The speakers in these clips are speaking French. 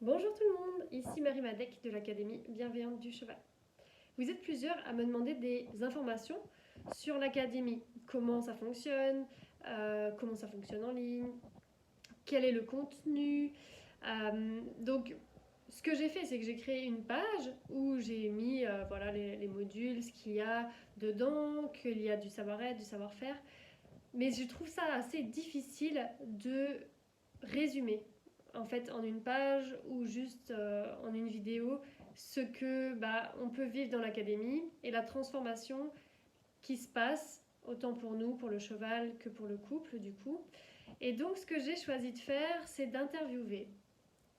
Bonjour tout le monde, ici Marie Madec de l'Académie Bienveillante du Cheval. Vous êtes plusieurs à me demander des informations sur l'Académie. Comment ça fonctionne en ligne, quel est le contenu. Donc, ce que j'ai fait, c'est que j'ai créé une page où j'ai mis voilà, les modules, ce qu'il y a dedans, qu'il y a du savoir-être, du savoir-faire. Mais je trouve ça assez difficile de résumer en fait en une page ou juste en une vidéo ce que on peut vivre dans l'académie et la transformation qui se passe autant pour nous, pour le cheval que pour le couple du coup. Et donc ce que j'ai choisi de faire, c'est d'interviewer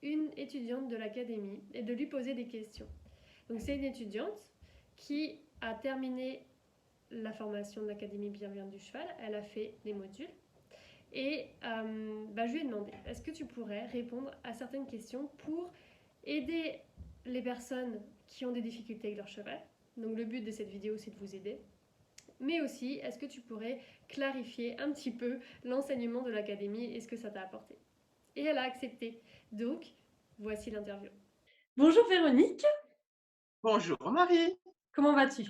une étudiante de l'académie et de lui poser des questions. Donc c'est une étudiante qui a terminé la formation de l'Académie Bienveillante du Cheval, elle a fait les modules. Et je lui ai demandé, est-ce que tu pourrais répondre à certaines questions pour aider les personnes qui ont des difficultés avec leur cheval. Donc le but de cette vidéo, c'est de vous aider. Mais aussi, est-ce que tu pourrais clarifier un petit peu l'enseignement de l'académie et ce que ça t'a apporté. Et elle a accepté. Donc, voici l'interview. Bonjour Véronique. Bonjour Marie, Comment vas-tu?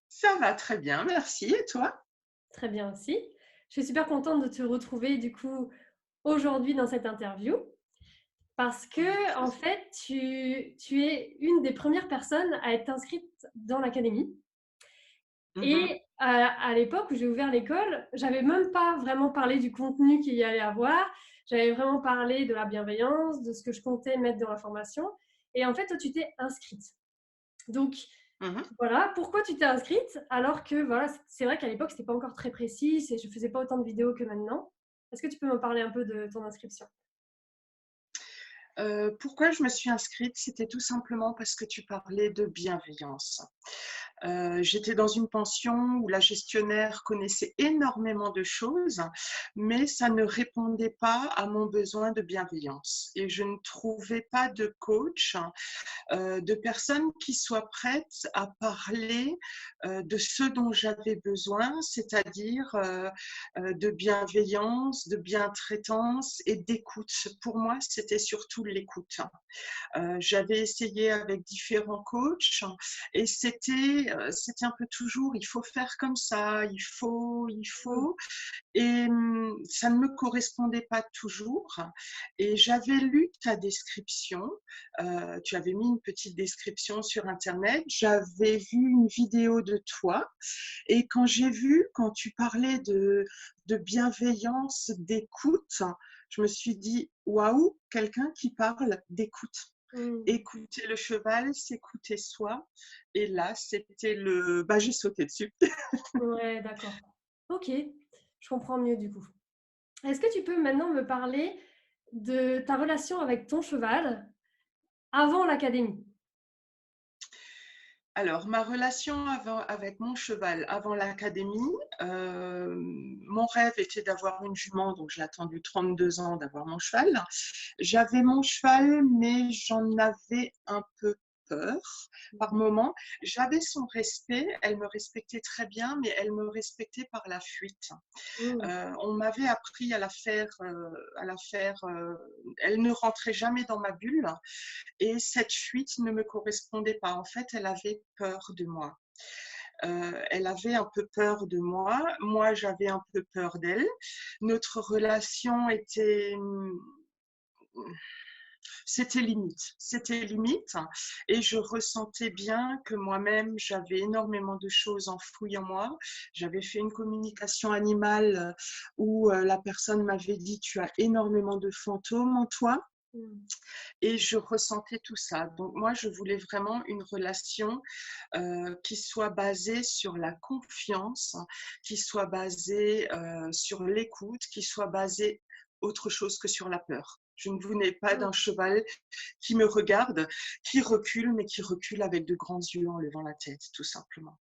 ça va très bien, merci. Et toi? Très bien aussi. Je suis super contente de te retrouver du coup aujourd'hui dans cette interview. Parce que, en fait, tu es une des premières personnes à être inscrite dans l'académie. Mhm. Et à l'époque où j'ai ouvert l'école, j'avais même pas vraiment parlé du contenu qu'il y allait avoir. J'avais vraiment parlé de la bienveillance, de ce que je comptais mettre dans la formation. Et en fait, toi, tu t'es inscrite. Donc, Mhm. voilà, pourquoi tu t'es inscrite alors que, voilà, c'est vrai qu'à l'époque, c'était pas encore très précis et je faisais pas autant de vidéos que maintenant. Est-ce que tu peux me parler un peu de ton inscription? Pourquoi je me suis inscrite? C'était tout simplement parce que tu parlais de bienveillance. J'étais dans une pension où la gestionnaire connaissait énormément de choses, mais ça ne répondait pas à mon besoin de bienveillance. Et je ne trouvais pas de coach, de personnes qui soient prêtes à parler de ce dont j'avais besoin, c'est-à-dire de bienveillance, de bientraitance et d'écoute. Pour moi, c'était surtout l'écoute. J'avais essayé avec différents coachs et c'était un peu toujours il faut faire comme ça, il Mm. faut. Et ça ne me correspondait pas toujours. Et j'avais lu ta description. Tu avais mis une petite description sur Internet. J'avais vu une vidéo de toi. Et quand tu parlais de bienveillance, d'écoute, je me suis dit, waouh, quelqu'un qui parle d'écoute. Mm. Écouter le cheval, s'écouter soi. Et là, j'ai sauté dessus. Ouais, d'accord. Ok, je comprends mieux du coup. Est-ce que tu peux maintenant me parler de ta relation avec ton cheval avant l'académie? Alors, ma relation avec mon cheval avant l'académie, mon rêve était d'avoir une jument, donc j'ai attendu 32 ans d'avoir mon cheval. J'avais mon cheval, mais j'en avais un peu peur par moment. J'avais son respect, elle me respectait très bien, mais elle me respectait par la fuite. Mmh. On m'avait appris à la faire. Elle ne rentrait jamais dans ma bulle et cette fuite ne me correspondait pas. En fait, elle avait peur de moi. Elle avait un peu peur de moi. Moi, j'avais un peu peur d'elle. Notre relation c'était limite, et je ressentais bien que moi-même j'avais énormément de choses enfouies en moi. J'avais fait une communication animale où la personne m'avait dit tu as énormément de fantômes en toi, Mmh. et je ressentais tout ça. Donc moi je voulais vraiment une relation qui soit basée sur la confiance, qui soit basée sur l'écoute, qui soit basée autre chose que sur la peur. Je ne voulais pas d'un Mmh. cheval qui me regarde, qui recule, mais qui recule avec de grands yeux en levant la tête, tout simplement.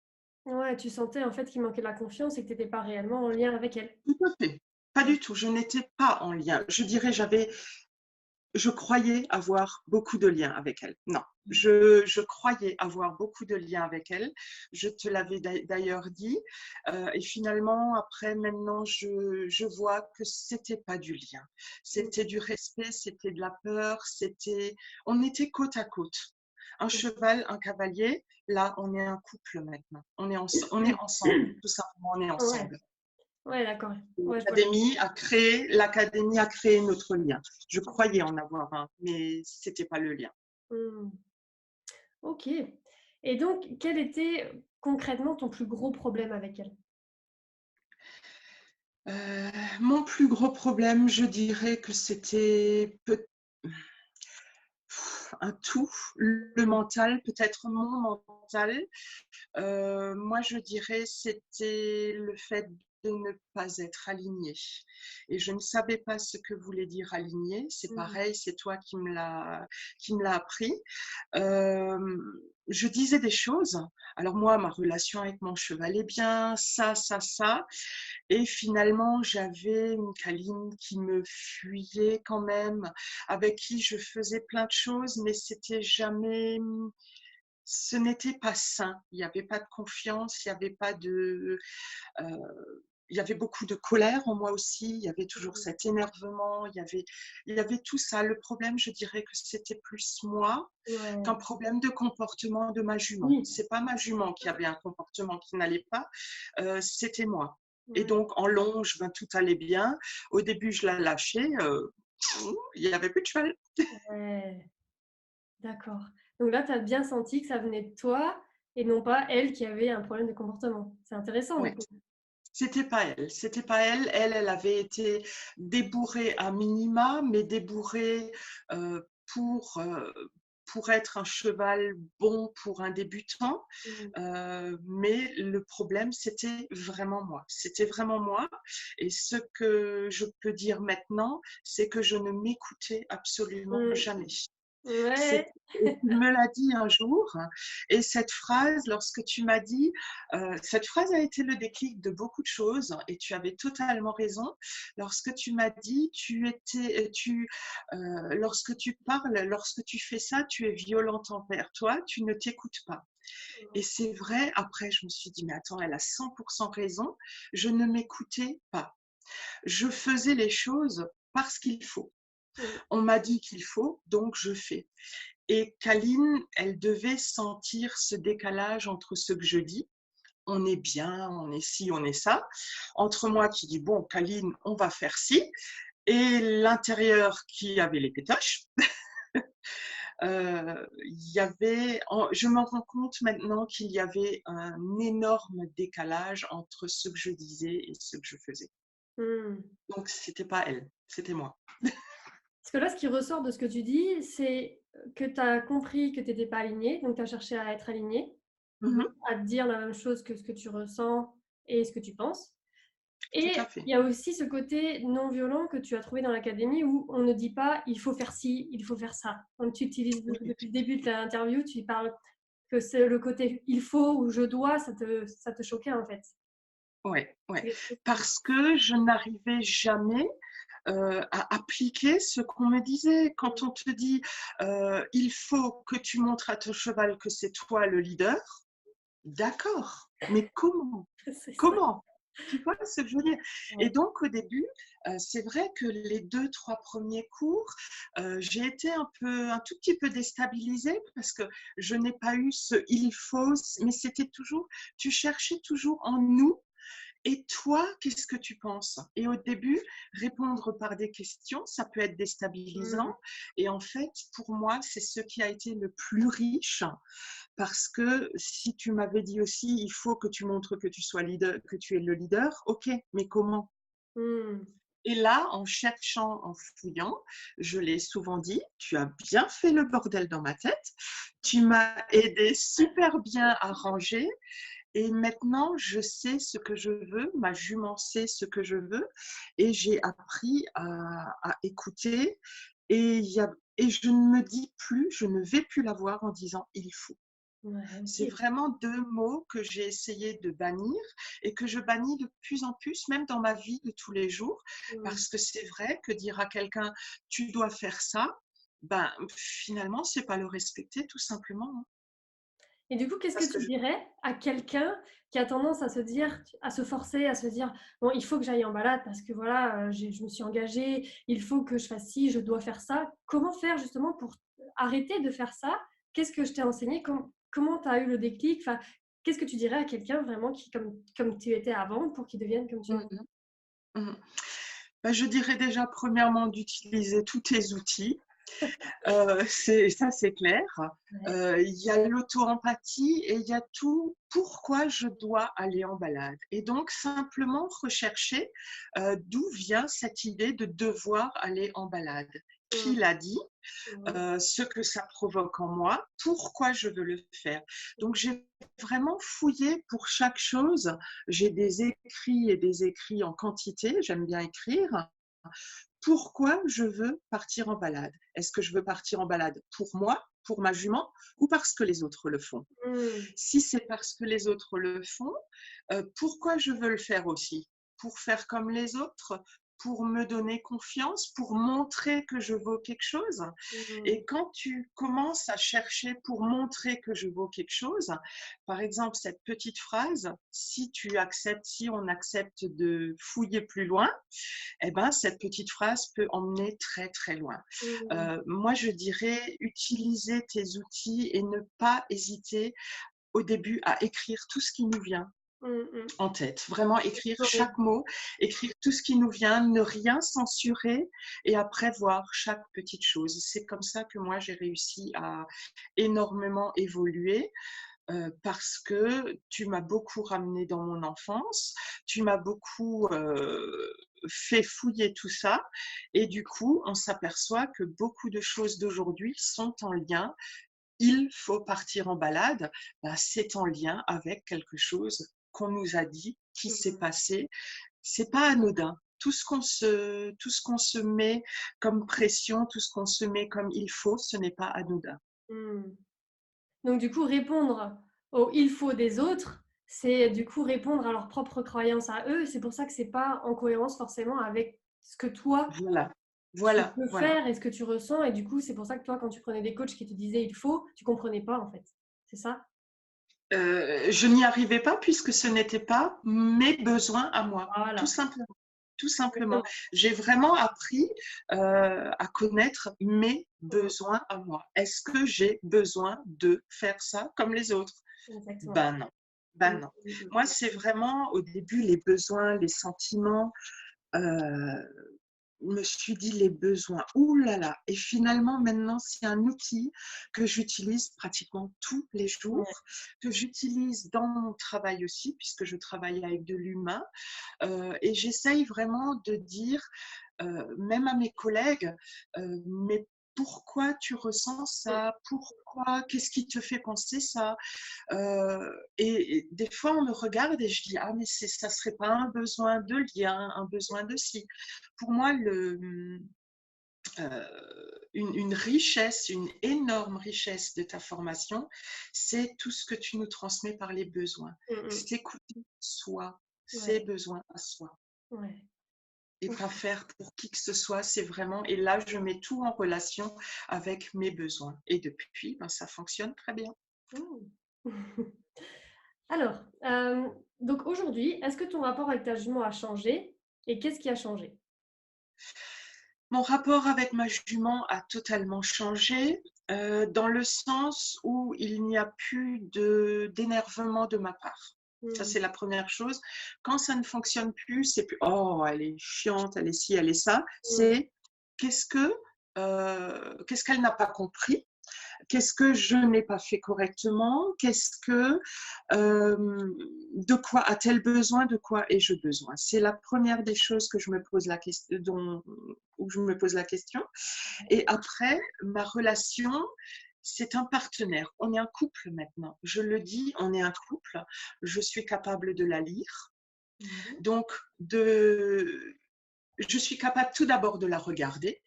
Ouais, tu sentais en fait qu'il manquait de la confiance et que tu étais pas réellement en lien avec elle. Tout à fait. Pas Mmh. du tout. Je n'étais pas en lien. Je dirais, j'avais je croyais avoir beaucoup de liens avec elle. Non, je croyais avoir beaucoup de liens avec elle. Je te l'avais d'ailleurs dit. Et finalement, après, maintenant, je vois que c'était pas du lien. C'était du respect, c'était de la peur, on était côte à côte. Un cheval, un cavalier. Là, on est un couple maintenant. On est ensemble, tout simplement, on est Ouais, ensemble. ouais, d'accord. Ouais, je vois. L'académie a créé notre lien. Je croyais en avoir un, mais c'était pas le lien. Mmh. OK. Et donc, quel était concrètement ton plus gros problème avec elle? Mon plus gros problème, je dirais que c'était un tout, le mental, peut-être mon mental. Moi, je dirais c'était le fait de ne pas être alignée. Et je ne savais pas ce que voulait dire aligné. C'est Mmh. pareil, c'est toi qui me l'a appris. Je disais des choses. Alors moi, ma relation avec mon cheval est bien, ça. Et finalement, j'avais une câline qui me fuyait quand même, avec qui je faisais plein de choses, mais ce n'était pas sain. Il n'y avait pas de confiance, il n'y avait pas de, euh, il y avait beaucoup de colère en moi aussi, il y avait toujours Mmh. cet énervement, il y avait tout ça. Le problème, je dirais que c'était plus moi qu'un Ouais. problème de comportement de ma jument. Oui. C'est pas ma jument qui avait un comportement qui n'allait pas, c'était moi. Et Ouais. donc, en longe, ben, tout allait bien. Au début, je la lâchais, il n'y avait plus de cheval. Ouais. D'accord. Donc là, tu as bien senti que ça venait de toi et non pas elle qui avait un problème de comportement. C'est intéressant du Ouais. coup. C'était pas elle, c'était pas elle. Elle avait été débourrée à minima, mais débourrée euh, pour, euh, pour être un cheval bon pour un débutant. Mmh. Mais le problème, c'était vraiment moi. C'était vraiment moi. Et ce que je peux dire maintenant, c'est que je ne m'écoutais absolument Mmh. jamais. Ouais. Tu me l'as dit un jour, et cette phrase, lorsque tu m'as dit, cette phrase a été le déclic de beaucoup de choses, et tu avais totalement raison. Lorsque tu m'as dit, lorsque tu parles, lorsque tu fais ça, tu es violente envers toi, tu ne t'écoutes pas. Et c'est vrai, après, je me suis dit, mais attends, elle a 100% raison, je ne m'écoutais pas. Je faisais les choses parce qu'il faut. Mmh. On m'a dit qu'il faut, donc je fais. Et Kaline, elle devait sentir ce décalage entre ce que je dis, on est bien, on est ci, on est ça, entre moi qui dis, bon, Kaline, on va faire ci, et l'intérieur qui avait les pétoches. Je me rends compte maintenant qu'il y avait un énorme décalage entre ce que je disais et ce que je faisais. Mmh. Donc, c'était pas elle, c'était moi. Parce que là, ce qui ressort de ce que tu dis, c'est que tu as compris que tu étais pas alignée, donc tu as cherché à être alignée, donc Mhm, à te dire la même chose que ce que tu ressens et ce que tu penses. tout Et à fait. il y a aussi ce côté non violent que tu as trouvé dans l'académie où on ne dit pas il faut faire ci, il faut faire ça. Quand tu utilises Oui, depuis le début de l'interview, tu parles que c'est le côté il faut ou je dois, ça te choquait en fait. ouais, ouais. C'est quelque chose que- Parce que je n'arrivais jamais à appliquer ce qu'on me disait. Quand on te dit il faut que tu montres à ton cheval que c'est toi le leader, d'accord, mais comment? c'est ça. Comment? Tu vois ce que je veux dire? Et Ouais. donc au début, c'est vrai que les 2, 3 premiers cours, j'ai été un tout petit peu déstabilisée parce que je n'ai pas eu ce il faut, mais c'était toujours, tu cherchais toujours en nous. Et toi, qu'est-ce que tu penses? Et au début, répondre par des questions, ça peut être Mm. déstabilisant. Et en fait, pour moi, c'est ce qui a été le plus riche parce que si tu m'avais dit aussi, il faut que tu montres que tu sois leader, que tu es le leader, ok, mais comment? Mm. Et là, en cherchant, en fouillant, je l'ai souvent dit, tu as bien fait le bordel dans ma tête, tu m'as aidé super bien à ranger, et maintenant, je sais ce que je veux, ma jument sait ce que je veux, et j'ai appris à écouter. Et, et je ne me dis plus, je ne vais plus la voir en disant il faut. Ouais, C'est OK. vraiment 2 mots que j'ai essayé de bannir et que je bannis de plus en plus, même dans ma vie de tous les jours. Mmh. Parce que c'est vrai que dire à quelqu'un: «Tu dois faire ça», ben, finalement, c'est pas le respecter tout simplement, hein. Et du coup, qu'est-ce que Parce que tu je dirais à quelqu'un qui a tendance à se dire à se forcer, à se dire: «Bon, il faut que j'aille en balade parce que voilà, je me suis engagé, il faut que je fasse ci, je dois faire ça». Comment faire justement pour arrêter de faire ça? Qu'est-ce que je t'ai enseigné? Comment tu as eu le déclic? Enfin, qu'est-ce que tu dirais à quelqu'un vraiment qui comme tu étais avant pour qu'il devienne comme tu es mmh maintenant? mh. Mmh. Bah, je dirais déjà premièrement d'utiliser tous tes outils. C'est ça, c'est clair. Ouais. Il y a l'auto-empathie et il y a tout pourquoi je dois aller en balade et donc simplement rechercher, d'où vient cette idée de devoir aller en balade. Qui Mmh. l'a dit? Mmh. Ce que ça provoque en moi, pourquoi je veux le faire. Donc j'ai vraiment fouillé pour chaque chose. J'ai des écrits et des écrits en quantité, j'aime bien écrire. Pourquoi je veux partir en balade? Est-ce que je veux partir en balade pour moi, pour ma jument ou parce que les autres le font? Mmh. Si c'est parce que les autres le font, pourquoi je veux le faire aussi? Pour faire comme les autres? Pour me donner confiance? Pour montrer que je vaux quelque chose? Mmh. Et quand tu commences à chercher pour montrer que je vaux quelque chose, par exemple cette petite phrase, si on accepte de fouiller plus loin, eh ben, cette petite phrase peut emmener très très loin. Mmh. Moi, je dirais utiliser tes outils et ne pas hésiter au début à écrire tout ce qui nous vient Mmh mh. en tête. Vraiment écrire Ouais. chaque mot, écrire tout ce qui nous vient, ne rien censurer et après voir chaque petite chose. C'est comme ça que moi j'ai réussi à énormément évoluer parce que tu m'as beaucoup ramené dans mon enfance, tu m'as beaucoup fait fouiller tout ça et du coup on s'aperçoit que beaucoup de choses d'aujourd'hui sont en lien. Il faut partir en balade, bah, c'est en lien avec quelque chose qu'on nous a dit, qui s'est Mmh. passé. C'est pas anodin. Tout ce qu'on se met comme pression, tout ce qu'on se met comme il faut, ce n'est pas anodin. Mmh. Donc du coup, répondre au «il faut» des autres, c'est du coup répondre à leurs propres croyances à eux. C'est pour ça que c'est pas en cohérence forcément avec ce que toi, Voilà, tu voilà, peux voilà. faire et ce que tu ressens et du coup, c'est pour ça que toi, quand tu prenais des coachs qui te disaient: «Il faut», tu comprenais pas en fait. C'est ça? Je n'y arrivais pas puisque ce n'était pas mes besoins à moi, tout Voilà, simplement. Tout simplement. exactement, J'ai vraiment appris à connaître mes besoins à moi. Est-ce que j'ai besoin de faire ça comme les autres? exactement. Ben non, ben Mmh, non. mmh mh. Moi, c'est vraiment au début les besoins, les sentiments. Me suis dit les besoins. Ouh là là! Et finalement, maintenant, c'est un outil que j'utilise pratiquement tous les Ouais. jours, que j'utilise dans mon travail aussi, puisque je travaille avec de l'humain. Et j'essaye vraiment de dire, même à mes collègues, mais pourquoi tu ressens Mmh. ça? Pourquoi? Qu'est-ce qui te fait penser ça? Et des fois, on me regarde et je dis: «Ah mais ça serait pas un besoin de lien, un besoin de ci». Pour moi, une richesse, une énorme richesse de ta formation, c'est tout ce que tu nous transmets par les besoins. Mmh mh. S'écouter soi, ses Ouais, besoins à soi ouais. et pas faire pour qui que ce soit, c'est vraiment et là, je mets tout en relation avec mes besoins et depuis, ben, ça fonctionne très bien. Mmh. Alors, donc aujourd'hui, est-ce que ton rapport avec ta jument a changé et qu'est-ce qui a changé? Mon rapport avec ma jument a totalement changé, dans le sens où il n'y a plus d'énervement de ma part. Ça, Mmh. c'est la première chose. Quand ça ne fonctionne plus, c'est plus: «Oh, elle est chiante, elle est ci, elle est ça». Mmh. C'est: «Qu'est-ce que, qu'est-ce qu'elle n'a pas compris? Qu'est-ce que je n'ai pas fait correctement? De quoi a-t-elle besoin? De quoi ai-je besoin? C'est la première des choses que je me pose la question, où je me pose la question. Et après, ma relation, c'est un partenaire. On est un couple maintenant. Je le dis, on est un couple. Je suis capable de la lire. Mmh mh. Donc, je suis capable tout d'abord de la regarder.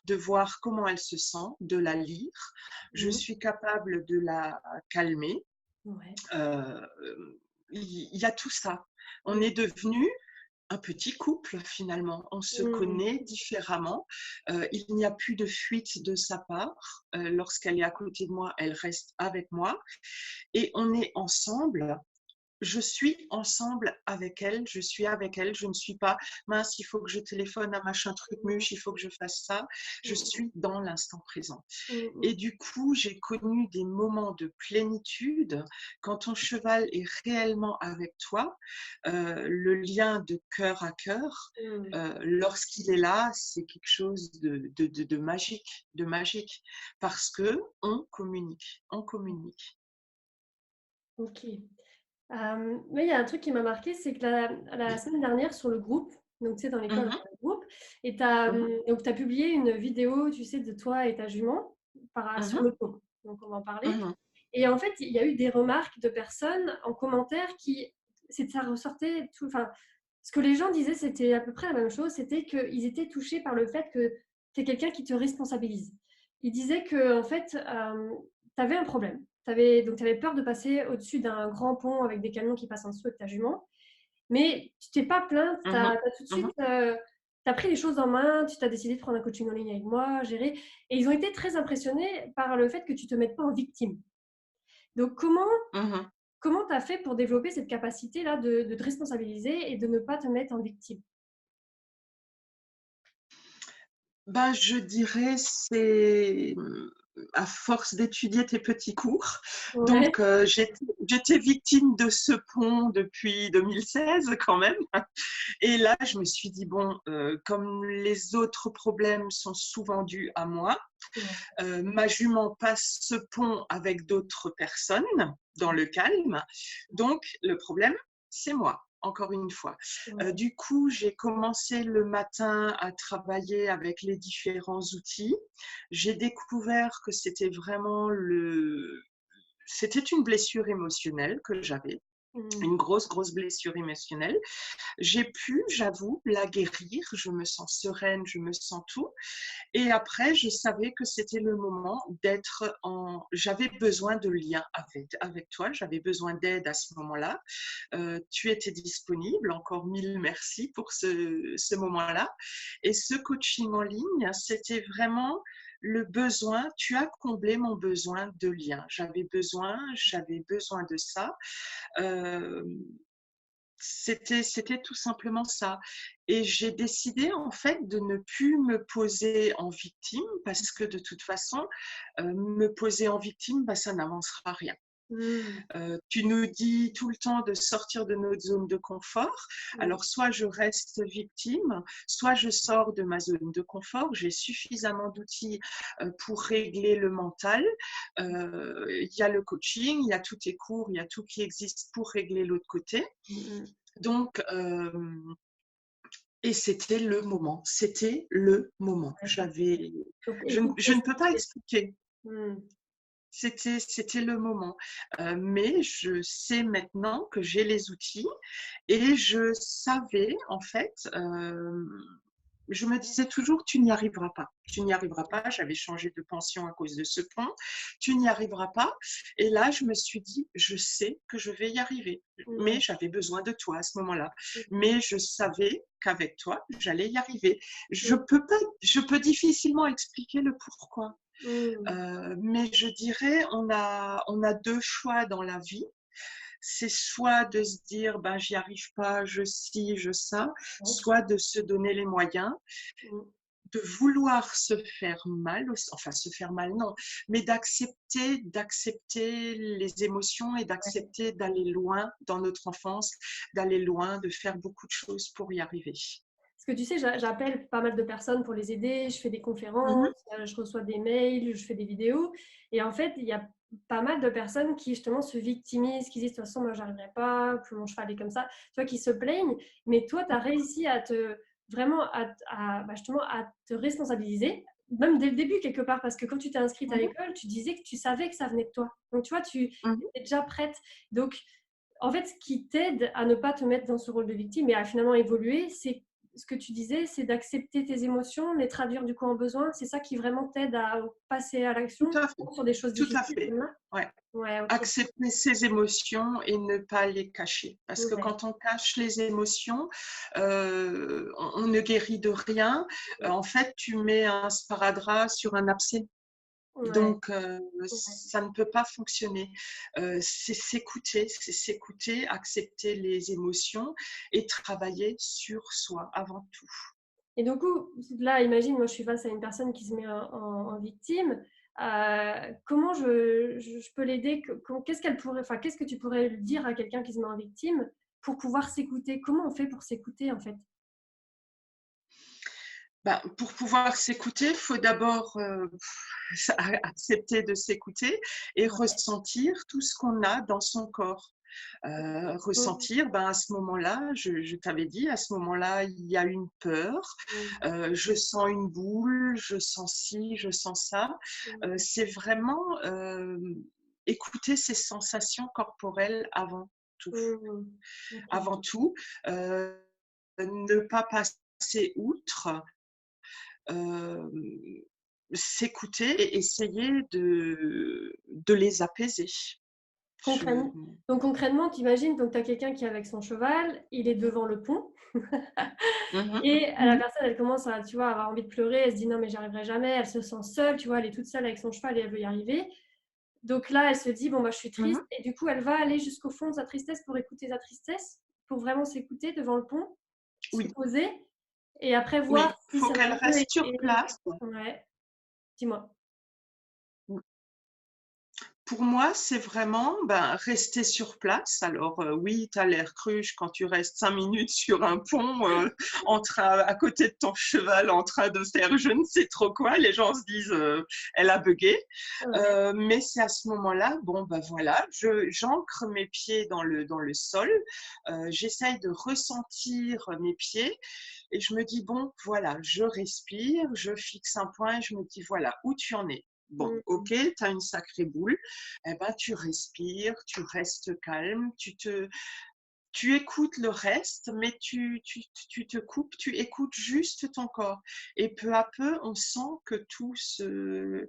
de voir comment elle se sent, de la lire. Je Mmh. suis capable de la calmer. Ouais. Euh, il y a tout ça. On Mmh. est devenu un petit couple finalement. On se Mmh. connaît différemment. Il n'y a plus de fuite de sa part. Lorsqu'elle est à côté de moi, elle reste avec moi. Et on est ensemble. Je suis ensemble avec elle, je suis avec elle, je ne suis pas mince, il faut que je téléphone à machin truc muche, il faut que je fasse ça. Je Mmh. suis dans l'instant présent. Mmh. Mmh. Et du coup, j'ai connu des moments de plénitude quand ton cheval est réellement avec toi. Le lien de cœur à cœur, Mmh. lorsqu'il est là, c'est quelque chose de magique, parce que on communique, on communique. OK. Moi, il y a un truc qui m'a marqué, c'est que la semaine dernière sur le groupe, donc tu sais, dans l'école, Mhm, on a un groupe, et mhm, donc tu as publié une vidéo, tu sais, de toi et ta jument sur mhm, le pont. Donc on va en parler. mhm, Et en fait, il y a eu des remarques de personnes en commentaire ça ressortait tout, enfin, ce que les gens disaient, c'était à peu près la même chose, c'était qu'ils étaient touchés par le fait que tu es quelqu'un qui te responsabilise. Ils disaient que, en fait, tu avais un problème. Donc, tu avais peur de passer au-dessus d'un grand pont avec des camions qui passent en dessous avec ta jument. Mais tu t'es pas plainte, tu mhm, as, tout de suite mhm, t'as pris les choses en main, tu t'as décidé de prendre un coaching en ligne avec moi, gérer. Et ils ont été très impressionnés par le fait que tu te mettes pas en victime. Donc, mhm. comment tu as fait pour développer cette capacité-là de te responsabiliser et de ne pas te mettre en victime? Ben, je dirais c'est à force d'étudier tes petits cours. Ouais. Donc, j'étais victime de ce pont depuis 2016 quand même. Et là, je me suis dit, bon, comme les autres problèmes sont souvent dus à moi, Ouais. ma jument passe ce pont avec d'autres personnes dans le calme. Donc, le problème, c'est moi. Encore une fois. Ouais. Du coup, j'ai commencé le matin à travailler avec les différents outils. J'ai découvert que c'était une blessure émotionnelle que j'avais, Mmh. une grosse, grosse blessure émotionnelle. J'ai pu, j'avoue, la guérir. Je me sens sereine, je me sens tout. Et après, je savais que c'était le moment d'être en... J'avais besoin de lien avec toi, j'avais besoin d'aide à ce moment-là. Tu étais disponible, encore mille merci pour ce moment-là. Et ce coaching en ligne, c'était vraiment le besoin, tu as comblé mon besoin de lien. J'avais besoin de ça. Euh, c'était tout simplement ça. Et j'ai décidé en fait de ne plus me poser en victime parce que de toute façon, me poser en victime, bah, ça n'avancera rien. Mmh. Tu nous dis tout le temps de sortir de notre zone de confort. Mmh. Alors, soit je reste victime, soit je sors de ma zone de confort. J'ai suffisamment d'outils pour régler le mental. Il y a le coaching, il y a tous tes cours, il y a tout qui existe pour régler l'autre côté. Mmh. Donc, et c'était le moment. C'était le moment. D'accord. Donc Je écouter, ne peux pas s'écouter. expliquer. Mmh. C'était le moment. Mais je sais maintenant que j'ai les outils et je savais, en fait, je me disais toujours, tu n'y arriveras pas. Tu n'y arriveras pas. J'avais changé de pension à cause de ce pont. Tu n'y arriveras pas. Et là, je me suis dit, je sais que je vais y arriver. Mais Ouais. j'avais besoin de toi à ce moment-là. Mmh. Mais je savais qu'avec toi, j'allais y arriver. Mmh. Je peux difficilement expliquer le pourquoi. Mmh. Mais je dirais, on a deux choix dans la vie. C'est soit de se dire, ben, j'y arrive pas, je ci, je ça, Ouais. soit de se donner les moyens, Mmh. de vouloir se faire mal, enfin se faire mal, non, mais d'accepter les émotions et Ouais. d'accepter d'aller loin dans notre enfance, d'aller loin, de faire beaucoup de choses pour y arriver. Parce que tu sais, j'appelle pas mal de personnes pour les aider, je fais des Mhm, conférences, je reçois des mails, je fais des vidéos. Et en fait, il y a pas mal de personnes qui justement se victimisent, qui disent de toute façon, moi, j'arriverai pas, que mon cheval est comme ça, tu vois, qui se plaignent. Mais toi, tu as réussi à te vraiment justement à te responsabiliser, même dès le début quelque part, parce que quand tu t'es inscrite à mhm, l'école, tu disais que tu savais que ça venait de toi. Donc, tu vois, tu mhm, étais déjà prête. Donc, en fait, ce qui t'aide à ne pas te mettre dans ce rôle de victime et à finalement évoluer, c'est ce que tu disais, c'est d'accepter tes émotions, les traduire du coup en besoin. C'est ça qui vraiment t'aide à passer à Tout l'action à fait, sur des choses tout à difficiles fait. comme là. Ouais. Ouais, ok. Accepter ses émotions et ne pas les cacher. Parce que Ouais, quand on cache les émotions, on ne guérit de rien. En fait, tu mets un sparadrap sur un abcès. ouais, Donc, ouais. ça ne peut pas fonctionner. C'est s'écouter, accepter les émotions et travailler sur soi avant tout. Et du coup, là, imagine, moi, je suis face à une personne qui se met en victime. Comment je peux l'aider? Qu'est-ce qu'elle pourrait, enfin, qu'est-ce que tu pourrais lui dire à quelqu'un qui se met en victime pour pouvoir s'écouter? Comment on fait pour s'écouter, en fait? Ben, pour pouvoir s'écouter, il faut d'abord accepter de s'écouter et Ouais. ressentir tout ce qu'on a dans son corps. Mmh, Ressentir, ben, à ce moment-là, je t'avais dit, à ce moment-là, il y a une peur, mmh, je sens une boule, je sens ci, je sens ça. mmh, C'est vraiment écouter ses sensations corporelles avant tout. mmh. OK. Avant tout, ne pas passer outre, euh, s'écouter et essayer de les apaiser. Je... Concrètement, donc concrètement, tu imagines, donc tu as quelqu'un qui est avec son cheval, il est devant le pont Mhm, et la mhm, personne, elle commence à, tu vois, avoir envie de pleurer, elle se dit: «Non, mais j'y arriverai jamais», elle se sent seule, tu vois? Elle est toute seule avec son cheval et elle veut y arriver. Donc là, elle se dit: «Bon, bah, je suis triste» mhm. et du coup, elle va aller jusqu'au fond de sa tristesse pour écouter sa tristesse, pour vraiment s'écouter devant le pont, se Oui, poser et après voir oui, si faut ça va qu'elle mieux reste sur et place. ouais, dis-moi? Pour moi, c'est vraiment ben, rester sur place. Alors oui, tu as l'air cruche quand tu restes 5 minutes sur un pont à côté de ton cheval en train de faire je ne sais trop quoi. Les gens se disent elle a bugué. Ouais. Mais c'est à ce moment-là, bon ben voilà, j'ancre mes pieds dans le sol. J'essaye de ressentir mes pieds et je me dis bon voilà, je respire, je fixe un point et je me dis voilà où tu en es. Bon, Mmh. ok, tu as une sacrée boule, eh ben, tu respires, tu restes calme, tu écoutes le reste, mais tu te coupes, tu écoutes juste ton corps. Et peu à peu, on sent euh,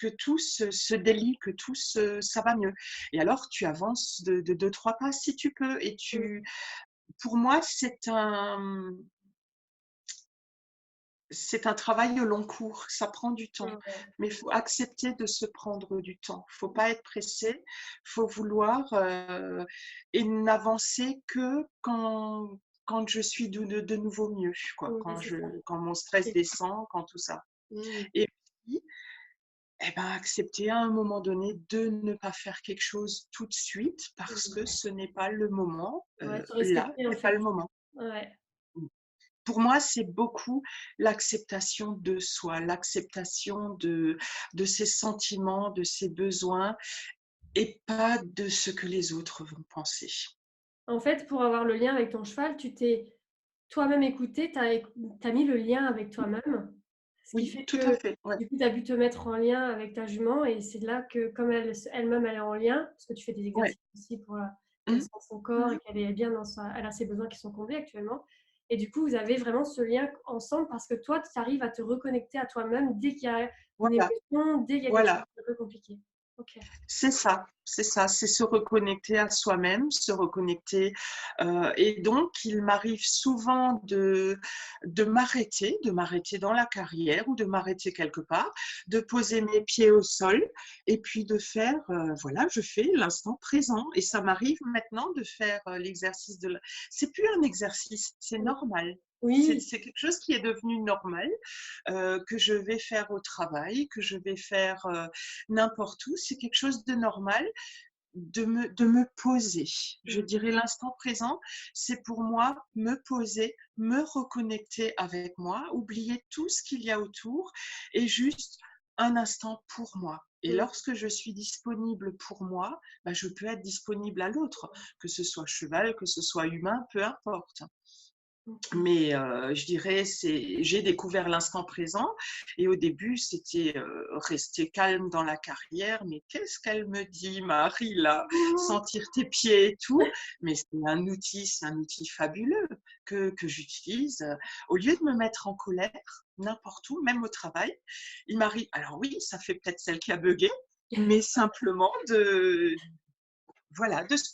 se délie, ça va mieux. Et alors, tu avances de 2, 3 pas si tu peux. Mmh. Pour moi, c'est un travail au long cours, ça prend du temps, Ouais. mais il faut accepter de se prendre du temps. Il ne faut pas être pressé, il faut vouloir et n'avancer que quand je suis de nouveau mieux, quoi, Ouais, c'est ça. quand mon stress OK. descend, quand tout ça. Mmh. Et puis, eh ben, accepter à un moment donné de ne pas faire quelque chose tout de suite parce que Mmh. ce n'est pas le moment. Ouais, se Là, respecter, en c'est pas fait. le moment. Ouais. Pour moi, c'est beaucoup l'acceptation de soi, l'acceptation de ses sentiments, de ses besoins et pas de ce que les autres vont penser. En fait, pour avoir le lien avec ton cheval, tu t'es toi-même écouté, tu as mis le lien avec toi-même, ce qui Oui, fait tout à que, fait. Ouais, du coup, tu as pu te mettre en lien avec ta jument et c'est là que, comme elle-même, elle est en lien, parce que tu fais des ouais. exercices aussi pour, qu'elle Mmh, sente son corps mmh. et qu'elle est bien dans sa elle a ses besoins qui sont comblés actuellement et du coup, vous avez vraiment ce lien ensemble parce que toi, tu arrives à te reconnecter à toi-même dès qu'il y a une Voilà, émotion, dès qu'il y a quelque chose voilà. de un peu compliqué. OK. C'est ça, c'est se reconnecter à soi-même, se reconnecter. Et donc, il m'arrive souvent de m'arrêter dans la carrière ou de m'arrêter quelque part, de poser mes pieds au sol et puis de faire, voilà, je fais l'instant présent. Et ça m'arrive maintenant de faire l'exercice C'est plus un exercice, c'est Mmh. normal. Oui. C'est quelque chose qui est devenu normal, que je vais faire au travail, que je vais faire n'importe où. C'est quelque chose de normal de me poser. Je Mmh. dirais l'instant présent, c'est pour moi me poser, me reconnecter avec moi, oublier tout ce qu'il y a autour et juste un instant pour moi. Et Mmh. lorsque je suis disponible pour moi, bah, je peux être disponible à l'autre, que ce soit cheval, que ce soit humain, peu importe. OK. Mais je dirais, j'ai découvert l'instant présent et au début, c'était rester calme dans la carrière. Mais qu'est-ce qu'elle me dit, Marie, là? Mmh. Sentir tes pieds et tout. Mais c'est un outil fabuleux que j'utilise, au lieu de me mettre en colère, n'importe où, même au travail, il m'arrive, alors oui, ça fait peut-être celle qui a bugué, mais simplement voilà, de se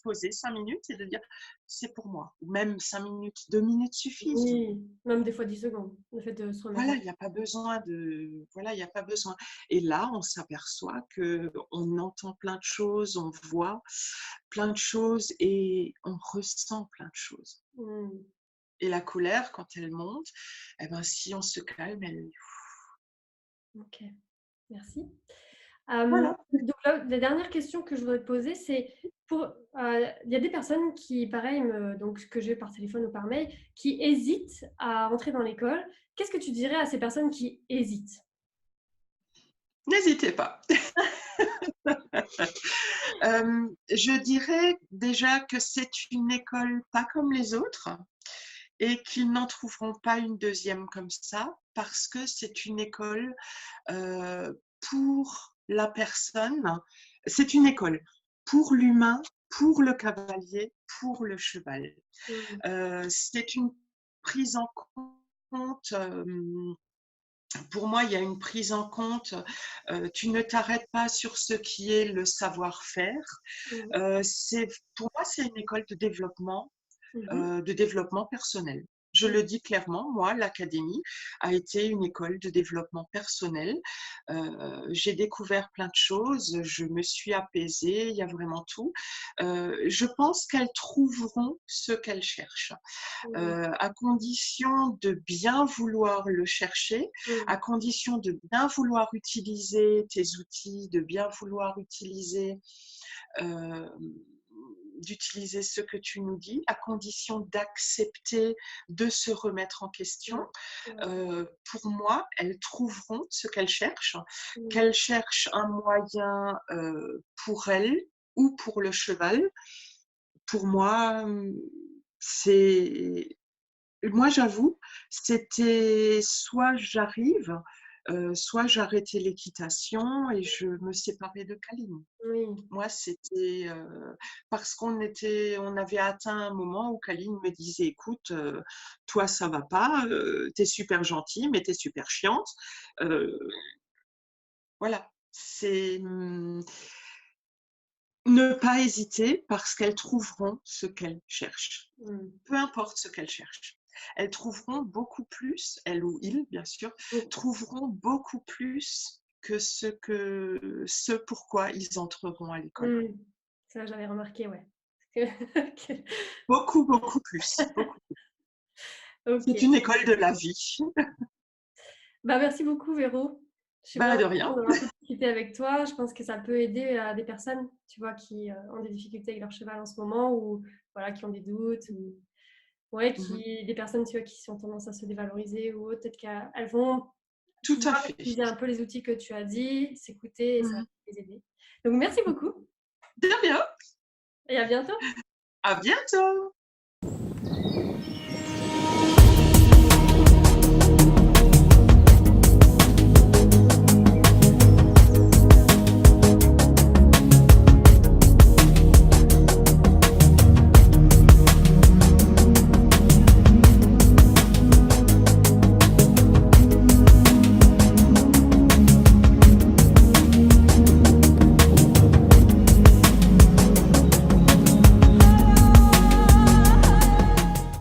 poser 5 minutes et de dire c'est pour moi. Ou même 5 minutes, 2 minutes suffisent. Oui, même des fois 10 secondes, le fait de se remettre Voilà, en il n'y a pas besoin de. Voilà, il n'y a pas besoin. Et là, on s'aperçoit qu'on entend plein de choses, on voit plein de choses et on ressent plein de choses. Mmh. Et la colère, quand elle monte, eh ben, si on se calme, elle. OK, merci. Voilà. Donc la dernière question que je voudrais te poser, c'est pour, il y a des personnes qui, pareil, donc que j'ai par téléphone ou par mail, qui hésitent à rentrer dans l'école. Qu'est-ce que tu dirais à ces personnes qui hésitent? N'hésitez pas. Je dirais déjà que c'est une école pas comme les autres et qu'ils n'en trouveront pas une deuxième comme ça parce que c'est une école pour la personne, c'est une école pour l'humain, pour le cavalier, pour le cheval. Mmh. C'est une prise en compte. Pour moi, il y a une prise en compte. Tu ne t'arrêtes pas sur ce qui est le savoir-faire. Mmh. Pour moi, c'est une école Mmh. de développement personnel. Je Mmh. le dis clairement, moi, l'académie a été une école de développement personnel. J'ai découvert plein de choses, je me suis apaisée, il y a vraiment tout. Je pense qu'elles trouveront ce qu'elles cherchent, Mmh. à condition de bien vouloir le chercher, Mmh. à condition de bien vouloir utiliser tes outils, de bien vouloir utiliser euh, d'utiliser ce que tu nous dis, à condition d'accepter de se remettre en question. Ouais. Ouais. Pour moi, elles trouveront ce Mmh. qu'elles cherchent un moyen pour elles ou pour le cheval. Pour moi, c'est moi, j'avoue, c'était soit j'arrive, soit j'arrêtais l'équitation et je me séparais de Caline. Oui. Moi, c'était, parce on avait atteint un moment où Caline me disait: «Écoute, toi ça va pas, tu es super gentille, mais tu es super chiante». Heu, voilà, ne pas hésiter parce qu'elles trouveront ce qu'elles cherchent. Mmh. Peu importe ce qu'elles cherchent. Elles trouveront beaucoup plus, elles ou ils bien sûr, Oui. trouveront beaucoup plus que ce pourquoi ils entreront à l'école. Mmh. Ça, j'avais remarqué, ouais. Que Beaucoup, beaucoup plus, beaucoup. C'est OK. une école de la vie. Bah, merci beaucoup Véro. Je suis Bah, vraiment de contente rien. d'avoir pu discuter avec toi. Je pense que ça peut aider à des personnes, tu vois, qui, ont des difficultés avec leur cheval en ce moment ou voilà, qui ont des doutes ou ouais, Mmh. des personnes, tu vois, qui ont tendance à se dévaloriser ou autre. Peut-être qu'elles vont Tout à pouvoir fait. utiliser un peu les outils que tu as dit, s'écouter et ça va Mmh. les aider. Donc merci beaucoup De rien. et à bientôt. À bientôt.